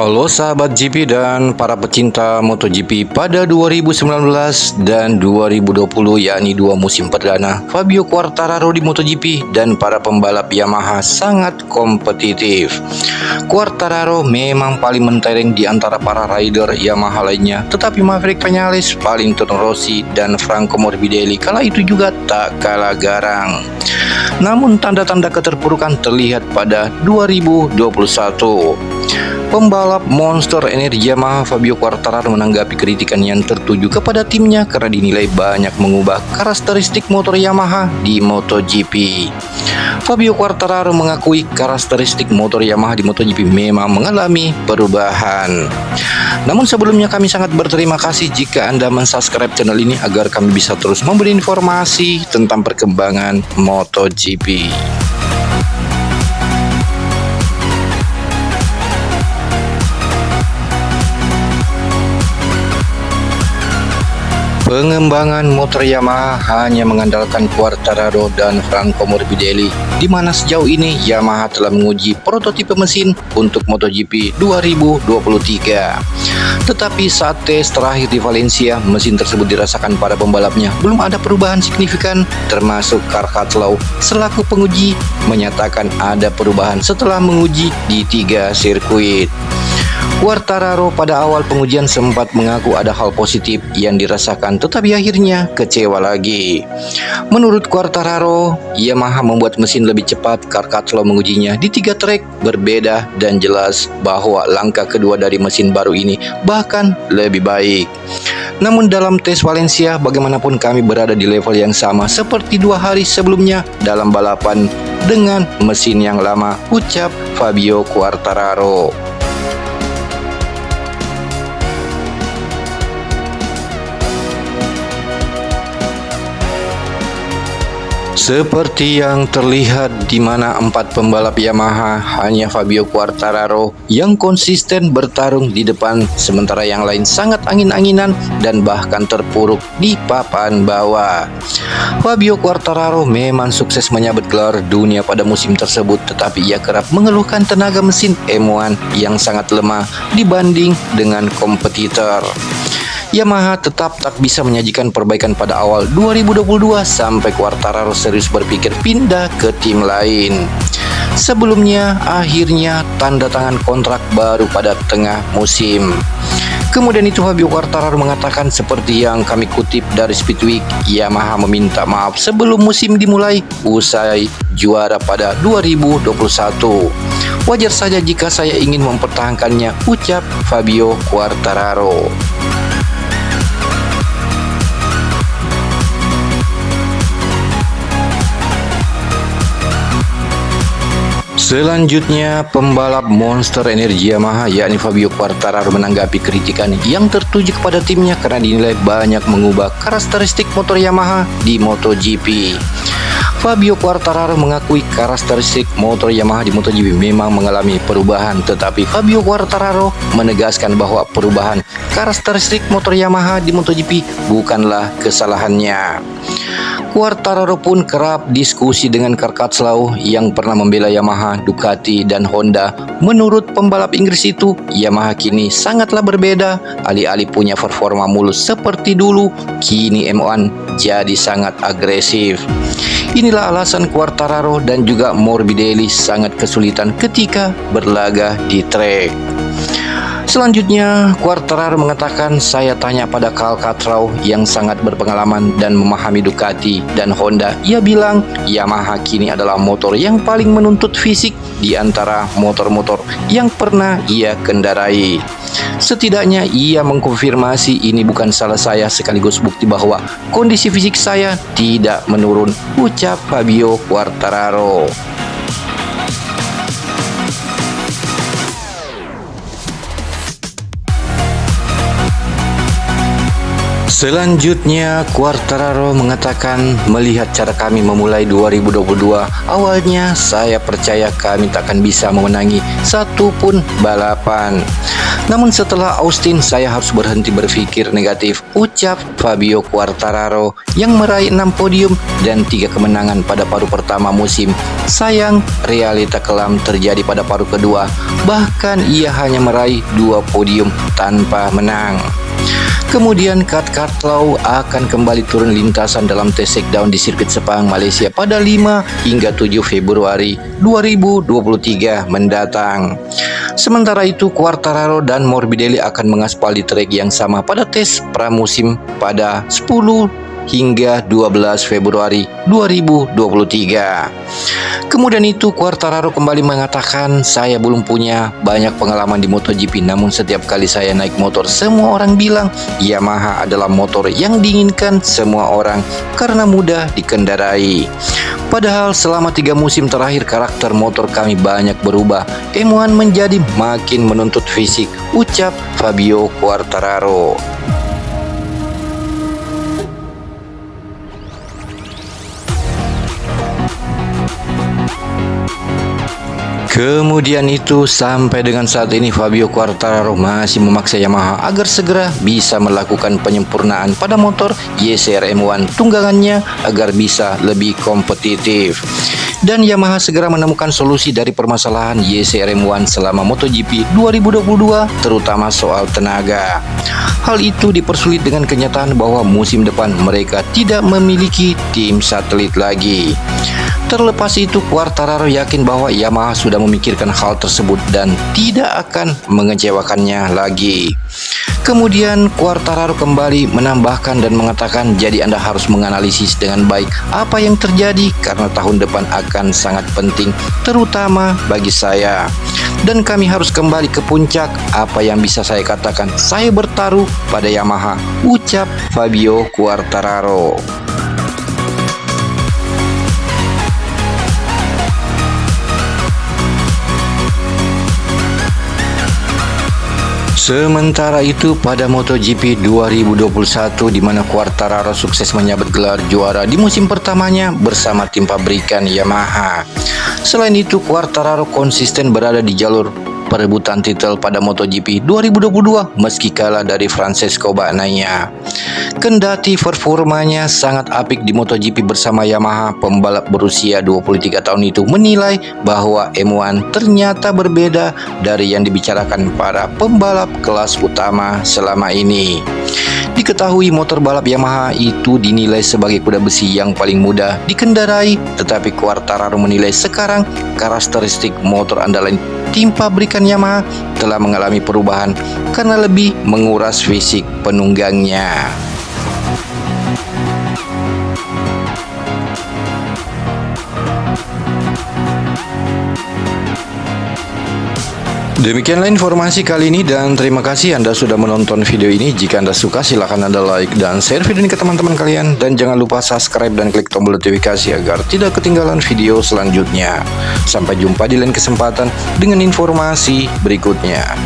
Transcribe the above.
Halo sahabat GP dan para pecinta MotoGP pada 2019 dan 2020, yakni dua musim perdana Fabio Quartararo di MotoGP dan para pembalap Yamaha sangat kompetitif. Quartararo memang paling mentereng di antara para rider Yamaha lainnya, tetapi Maverick Vinales, Valentino Rossi, dan Franco Morbidelli kala itu juga tak kalah garang. Namun tanda-tanda keterpurukan terlihat pada 2021. Pembalap monster energi Yamaha Fabio Quartararo menanggapi kritikan yang tertuju kepada timnya karena dinilai banyak mengubah karakteristik motor Yamaha di MotoGP. Fabio Quartararo mengakui karakteristik motor Yamaha di MotoGP memang mengalami perubahan. Namun sebelumnya kami sangat berterima kasih jika Anda mensubscribe channel ini agar kami bisa terus memberi informasi tentang perkembangan MotoGP. Pengembangan motor Yamaha hanya mengandalkan Quartararo dan Franco Morbidelli, di mana sejauh ini Yamaha telah menguji prototipe mesin untuk MotoGP 2023. Tetapi saat tes terakhir di Valencia, mesin tersebut dirasakan para pembalapnya belum ada perubahan signifikan, termasuk Carcatlau selaku penguji menyatakan ada perubahan setelah menguji di 3 sirkuit. Quartararo pada awal pengujian sempat mengaku ada hal positif yang dirasakan, tetapi akhirnya kecewa lagi. Menurut Quartararo, Yamaha membuat mesin lebih cepat. Carcatlau mengujinya di 3 trek berbeda dan jelas bahwa langkah kedua dari mesin baru ini bahkan lebih baik. Namun dalam tes Valencia, bagaimanapun kami berada di level yang sama seperti 2 hari sebelumnya dalam balapan dengan mesin yang lama, ucap Fabio Quartararo. Seperti yang terlihat di mana 4 pembalap Yamaha hanya Fabio Quartararo yang konsisten bertarung di depan, sementara yang lain sangat angin-anginan dan bahkan terpuruk di papan bawah. Fabio Quartararo memang sukses menyabet gelar dunia pada musim tersebut, tetapi ia kerap mengeluhkan tenaga mesin M1 yang sangat lemah dibanding dengan kompetitor. Yamaha tetap tak bisa menyajikan perbaikan pada awal 2022 sampai Quartararo serius berpikir pindah ke tim lain. Sebelumnya akhirnya tanda tangan kontrak baru pada tengah musim. Kemudian itu Fabio Quartararo mengatakan seperti yang kami kutip dari Speedweek, Yamaha meminta maaf sebelum musim dimulai usai juara pada 2021. Wajar saja jika saya ingin mempertahankannya, ucap Fabio Quartararo. Selanjutnya, pembalap monster energi Yamaha yakni Fabio Quartararo menanggapi kritikan yang tertuju kepada timnya karena dinilai banyak mengubah karakteristik motor Yamaha di MotoGP. Fabio Quartararo mengakui karakteristik motor Yamaha di MotoGP memang mengalami perubahan, tetapi Fabio Quartararo menegaskan bahwa perubahan karakteristik motor Yamaha di MotoGP bukanlah kesalahannya. Quartararo pun kerap diskusi dengan Carcatlau yang pernah membela Yamaha, Ducati, dan Honda. Menurut pembalap Inggris itu, Yamaha kini sangatlah berbeda. Alih-alih punya performa mulus seperti dulu, kini M1 jadi sangat agresif. Inilah alasan Quartararo dan juga Morbidelli sangat kesulitan ketika berlaga di trek. Selanjutnya, Quartararo mengatakan, saya tanya pada Carcatlau yang sangat berpengalaman dan memahami Ducati dan Honda. Ia bilang, Yamaha kini adalah motor yang paling menuntut fisik di antara motor-motor yang pernah ia kendarai. Setidaknya ia mengkonfirmasi ini bukan salah saya, sekaligus bukti bahwa kondisi fisik saya tidak menurun, ucap Fabio Quartararo. Selanjutnya, Quartararo mengatakan melihat cara kami memulai 2022, awalnya saya percaya kami tak akan bisa memenangi satu pun balapan. Namun setelah Austin saya harus berhenti berpikir negatif, ucap Fabio Quartararo yang meraih 6 podium dan 3 kemenangan pada paruh pertama musim. Sayang, realita kelam terjadi pada paruh kedua, bahkan ia hanya meraih 2 podium tanpa menang. Kemudian Kat Cartlow akan kembali turun lintasan dalam tes shakedown di sirkuit Sepang, Malaysia pada 5 hingga 7 Februari 2023 mendatang. Sementara itu, Quartararo dan Morbidelli akan mengaspal di trek yang sama pada tes pramusim pada 10 hingga 12 Februari 2023. Kemudian itu Quartararo kembali mengatakan, saya belum punya banyak pengalaman di MotoGP, namun setiap kali saya naik motor semua orang bilang Yamaha adalah motor yang diinginkan semua orang karena mudah dikendarai. Padahal selama 3 musim terakhir karakter motor kami banyak berubah. M1 menjadi makin menuntut fisik, ucap Fabio Quartararo. Kemudian itu sampai dengan saat ini Fabio Quartararo masih memaksa Yamaha agar segera bisa melakukan penyempurnaan pada motor YSR M1 tunggangannya agar bisa lebih kompetitif. Dan Yamaha segera menemukan solusi dari permasalahan YSR M1 selama MotoGP 2022, terutama soal tenaga. Hal itu dipersulit dengan kenyataan bahwa musim depan mereka tidak memiliki tim satelit lagi. Terlepas itu, Quartararo yakin bahwa Yamaha sudah memikirkan hal tersebut dan tidak akan mengecewakannya lagi. Kemudian Quartararo kembali menambahkan dan mengatakan, jadi Anda harus menganalisis dengan baik apa yang terjadi karena tahun depan akan sangat penting, terutama bagi saya. Dan kami harus kembali ke puncak. Apa yang bisa saya katakan? Saya bertaruh pada Yamaha, ucap Fabio Quartararo. Sementara itu pada MotoGP 2021 di mana Quartararo sukses menyabet gelar juara di musim pertamanya bersama tim pabrikan Yamaha. Selain itu, Quartararo konsisten berada di jalur perebutan titel pada MotoGP 2022 meski kalah dari Francesco Bagnaia. Kendati performanya sangat apik di MotoGP bersama Yamaha, pembalap berusia 23 tahun itu menilai bahwa M1 ternyata berbeda dari yang dibicarakan para pembalap kelas utama selama ini. Diketahui motor balap Yamaha itu dinilai sebagai kuda besi yang paling mudah dikendarai, tetapi Quartararo menilai sekarang karakteristik motor andalan tim pabrikan Yamaha telah mengalami perubahan karena lebih menguras fisik penunggangnya. Demikianlah informasi kali ini dan terima kasih Anda sudah menonton video ini. Jika Anda suka silahkan Anda like dan share video ini ke teman-teman kalian. Dan jangan lupa subscribe dan klik tombol notifikasi agar tidak ketinggalan video selanjutnya. Sampai jumpa di lain kesempatan dengan informasi berikutnya.